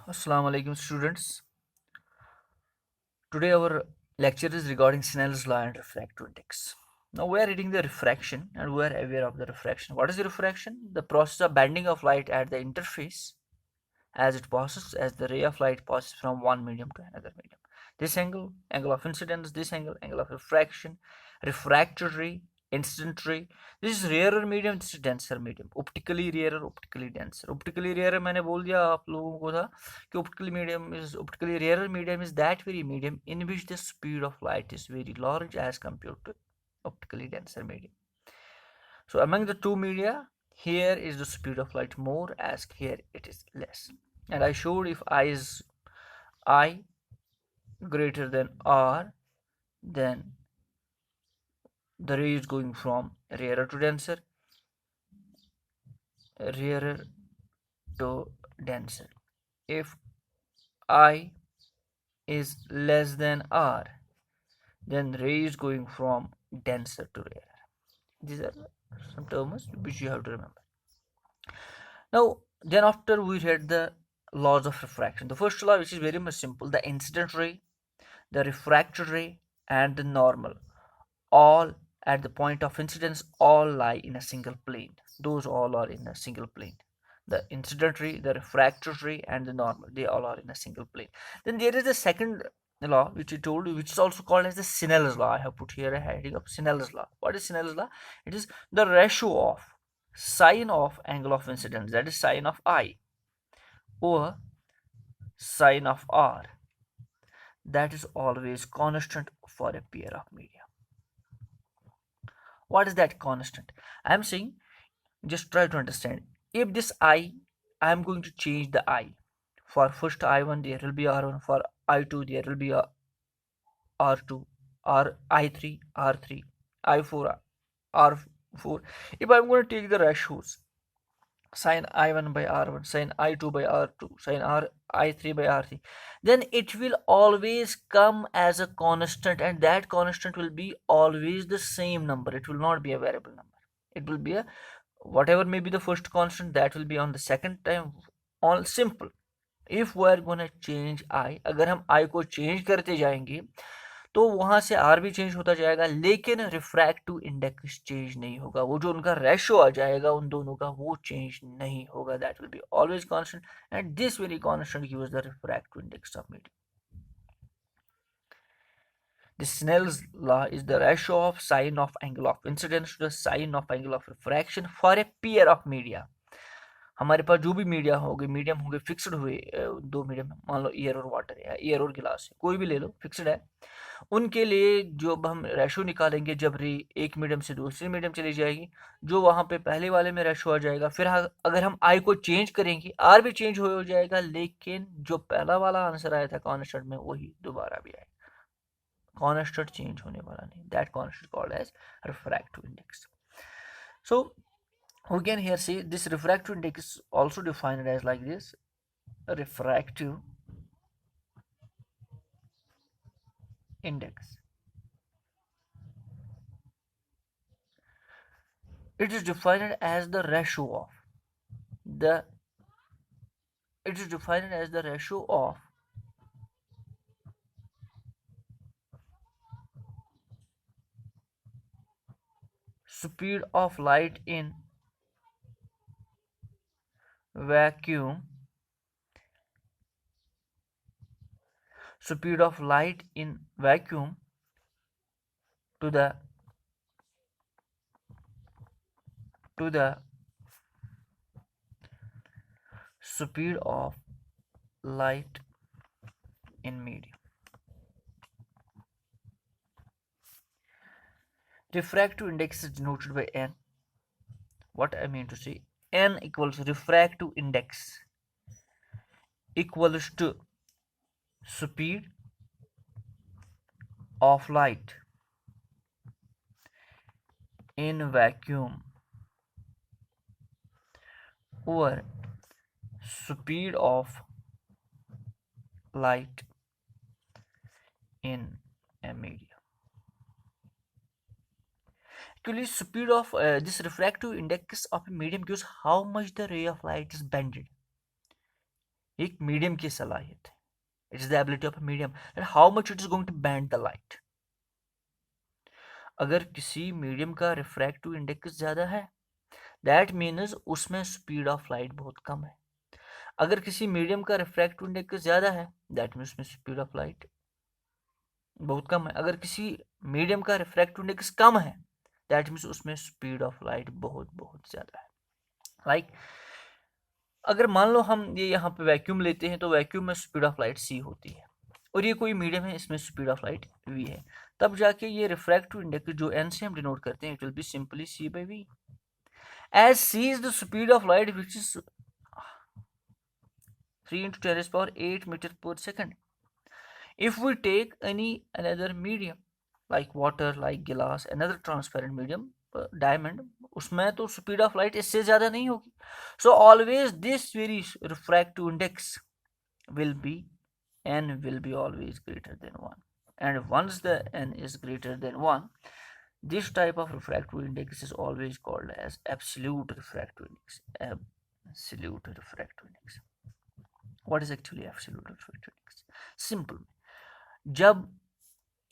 Assalamu alaikum students. Today our lecture is regarding Snell's law and refractive index. Now we are reading the refraction and we are aware of the refraction. What is the refraction? The process of bending of light at the interface as the ray of light passes from one medium to another medium. This angle of incidence, this angle of refraction, refractory, incident ray. This is rarer medium, this is denser medium. Optically rarer, optically denser. Optically rarer मैंने बोल दिया आप लोगों को था कि optically rarer medium is that very medium in which the speed of light is very large as compared to optically denser medium. So among the two media, here is the speed of light more as here it is less. And I showed if I is I greater than R, then the ray is going from rarer to denser, rarer to denser. If I is less than R, then ray is going from denser to rarer. These are some terms which you have to remember. Now, then after we read the laws of refraction, the first law, which is very much simple, the incident ray, the refracted ray, and the normal, all at the point of incidence, all lie in a single plane. Those all are in a single plane. The incident ray, the refracted ray, and the normal, they all are in a single plane. Then there is the second law, which I told you, which is also called as the Snell's law. I have put here a heading of Snell's law. What is Snell's law? It is the ratio of sine of angle of incidence, that is sine of I, over sine of R, that is always constant for a pair of media. What is that constant? I am saying, just try to understand. If this I am going to change the I. For first I1 there will be R1, for I2 there will be a R2, R I3, R3, I4, R4. If I'm going to take the ratios, sin I1 by R1, sin I2 by R2, sin I3 by R3, then it will always come as a constant, and that constant will be always the same number. It will not be a variable number. It will be a whatever may be the first constant, that will be on the second time. All simple. If we are gonna change I, अगर हम I को change करते जाएंगे तो वहां से are भी change होता जाएगा, लेकिन रिफ्रैक्टिव इंडेक्स चेंज नहीं होगा. वो जो उनका रेशो आ जाएगा उन दोनों का, वो चेंज नहीं होगा. That will be always constant, and this very constant gives the refractive index of medium. The Snell's law is the ratio of sine of angle of incidence to the sine of angle of refraction for a pair of media. हमारे पास जो भी media होंगे, medium होंगे, fixed हुए, दो medium, मान लो air और water है, एयर और गिलास है, कोई भी ले लो, फिक्स्ड है. उनके लिए जो हम रेशो निकालेंगे, जब रे एक मीडियम से दूसरे मीडियम चली जाएगी, जो वहाँ पे पहले वाले में रेशो आ जाएगा, फिर अगर हम आई को चेंज करेंगे, आर भी चेंज हो जाएगा, लेकिन जो पहला वाला आंसर आया था कॉन्स्टेंट में, वही दोबारा भी आएगा. कॉन्स्टेंट चेंज होने वाला नहीं. That constant called as refractive index. So we can here see this refractive index is also defined as like this: refractive index. It is defined as the ratio of the it is defined as the ratio of speed of light in vacuum, speed of light in vacuum to the speed of light in medium. Refractive index is denoted by n. What I mean to say, n equals refractive index equals to speed of light in vacuum over speed of light in a medium. Actually, speed of this refractive index of a medium gives how much the ray of light is bended. एक medium की सलाहियत है. It is the ability of a medium and how much it is going to bend the light. अगर किसी medium का refractive index ज़्यादा है, that means उसमें स्पीड ऑफ लाइट बहुत कम है. अगर किसी मीडियम का रिफ्रैक्टिव इंडेक्स ज़्यादा है, दैट मीन्स उसमें स्पीड ऑफ लाइट बहुत कम है. अगर किसी मीडियम का रिफ्रैक्टिव इंडेक्स कम है, दैट मीन्स उसमें स्पीड ऑफ लाइट बहुत बहुत ज़्यादा है. लाइक अगर मान लो हम ये यहाँ पे वैक्यूम लेते हैं, तो वैक्यूम में स्पीड ऑफ लाइट c होती है और ये कोई मीडियम है, इसमें स्पीड ऑफ लाइट v है. तब जाके ये रिफ्रैक्टिव इंडेक्स जो n से हम डिनोट करते हैं, it will be simply c by v. As c is the speed of light, which is 3 into 10 raised power 8 meter per second. If we take another medium like water, like glass, another transparent medium, diamond, उसमें तो speed of light इससे ज़्यादा नहीं होगी. So always this very refractive index will be n will be always greater than 1. And once the n is greater than 1, this type of refractive index is always called as absolute refractive index. Absolute refractive index. What is actually absolute refractive index? Simple. जब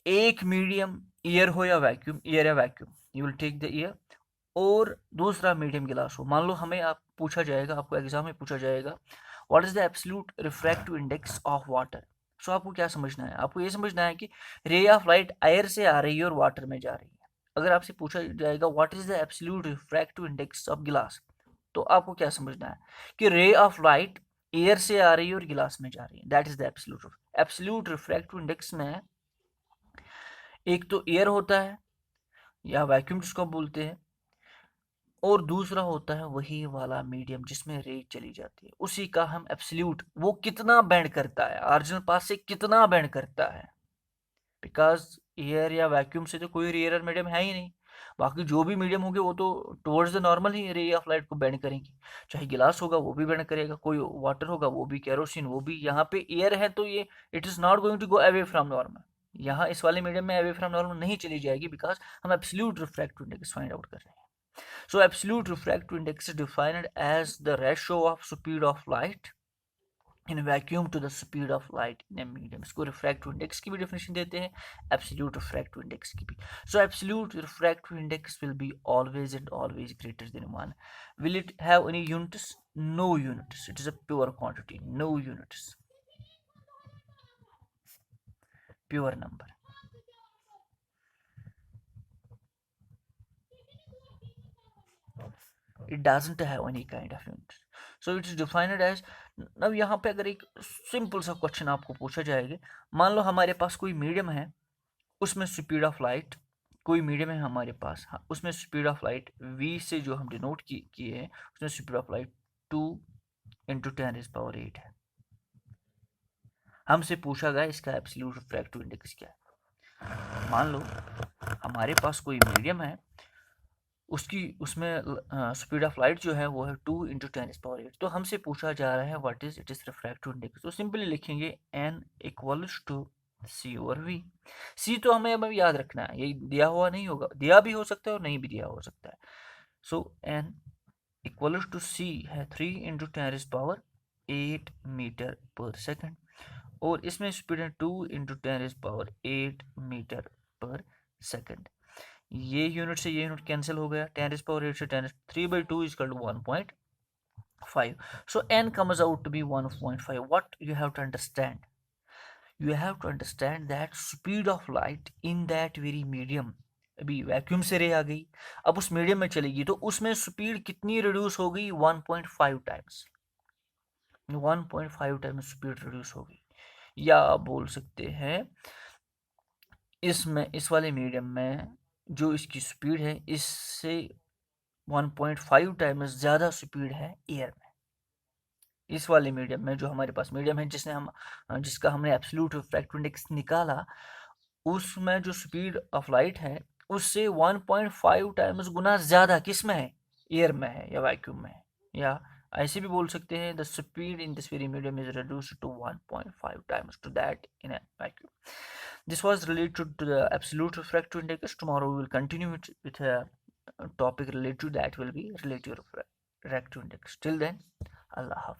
एक medium air हो या vacuum, air या vacuum, you will take the air, और दूसरा medium गिलास हो. मान लो हमें आप पूछा जाएगा, आपको एग्जाम में पूछा जाएगा what is the absolute refractive index of water. So आपको क्या समझना है? आपको ये समझना है कि रे ऑफ लाइट एयर से आ रही है और वाटर में जा रही है. अगर आपसे पूछा जाएगा what is the absolute refractive index of गिलास, तो आपको क्या समझना है कि रे ऑफ लाइट एयर से आ रही है और गिलास में जा रही है. That is the absolute refractive index में एक तो एयर होता है या वैक्यूम जिसको बोलते हैं, और दूसरा होता है वही वाला मीडियम जिसमें रे चली जाती है. उसी का हम एब्सोल्यूट, वो कितना बेंड करता है, ऑरिजिनल पाथ से कितना बेंड करता है. बिकॉज एयर या वैक्यूम से तो कोई रेयर मीडियम है ही नहीं. बाकी जो भी मीडियम होंगे वो तो towards the normal he ray of light को बेंड करेंगे. चाहे गिलास होगा वो भी बेंड करेगा, कोई वाटर होगा वो भी, केरोसिन वो भी. यहाँ पे एयर है तो ये it is not going to go away from normal. यहाँ इस वाले मीडियम में अवे फ्रॉम नॉर्मल नहीं चली जाएगी, बिकॉज हम absolute refractive index find out कर रहे हैं. So absolute refractive index is defined as the ratio of speed of light in a vacuum to the speed of light in a medium. इसको refractive index की भी definition देते हैं, absolute refractive index की भी. So absolute refractive index will be always and always greater than 1. Will it have any units? No units. It is a pure quantity. No units. Pure number. It doesn't have any kind of units. So it is defined as. अब यहाँ पे अगर एक simple सा question आपको पूछा जाएगा, मान लो हमारे पास कोई मीडियम है, उसमें स्पीड ऑफ लाइट, कोई मीडियम है हमारे पास, हाँ, उसमें स्पीड ऑफ लाइट v से जो हम डिनोट किए हैं, उसमें स्पीड ऑफ लाइट 2 into 10⁸ है. हमसे पूछा गया इसका एब्सोल्यूट रिफ्रैक्टिव इंडेक्स क्या है. मान लो हमारे पास कोई मीडियम है, उसमें स्पीड ऑफ लाइट जो है वो है 2 into 10⁸. तो हमसे पूछा जा रहा है what is it is refractive index. तो सिंपली लिखेंगे n equals to c over v. c तो हमें अब याद रखना है, ये दिया हुआ नहीं होगा, दिया भी हो सकता है और नहीं भी दिया हो सकता है. सो n इक्वल्स टू c है 3 into 10⁸ मीटर पर सेकेंड, और इसमें स्पीड है 2 into 10⁸ मीटर पर सेकेंड. ये यूनिट से ये यूनिट कैंसिल हो गया, 10⁸ से 3/2 is equal to 1.5. So n comes out to be 1.5. What you have to understand? You have to understand that speed of light in that very medium. अभी vacuum से रे आ गई, अब उस मीडियम में चलेगी, तो उसमें स्पीड कितनी रिड्यूस हो गई? 1.5 टाइम्स. 1.5 टाइम्स स्पीड रिड्यूस हो गई. या आप बोल सकते हैं इसमें, इस वाले मीडियम में जो इसकी स्पीड है, इससे 1.5 टाइम्स ज़्यादा स्पीड है एयर में. इस वाले मीडियम में, जो हमारे पास मीडियम है जिसका हमने एब्सोल्यूट रिफ्रैक्टिव इंडेक्स निकाला, उसमें जो स्पीड ऑफ लाइट है उससे 1.5 टाइम्स गुना ज़्यादा किस में है? एयर में है या वैक्यूम में है. या ऐसे भी बोल सकते हैं the speed in this very medium is reduced to 1.5 times to that in a vacuum. This was related to the absolute refractive index. Tomorrow we will continue with a topic related to that will be relative refractive index. Till then, Allah Hafiz.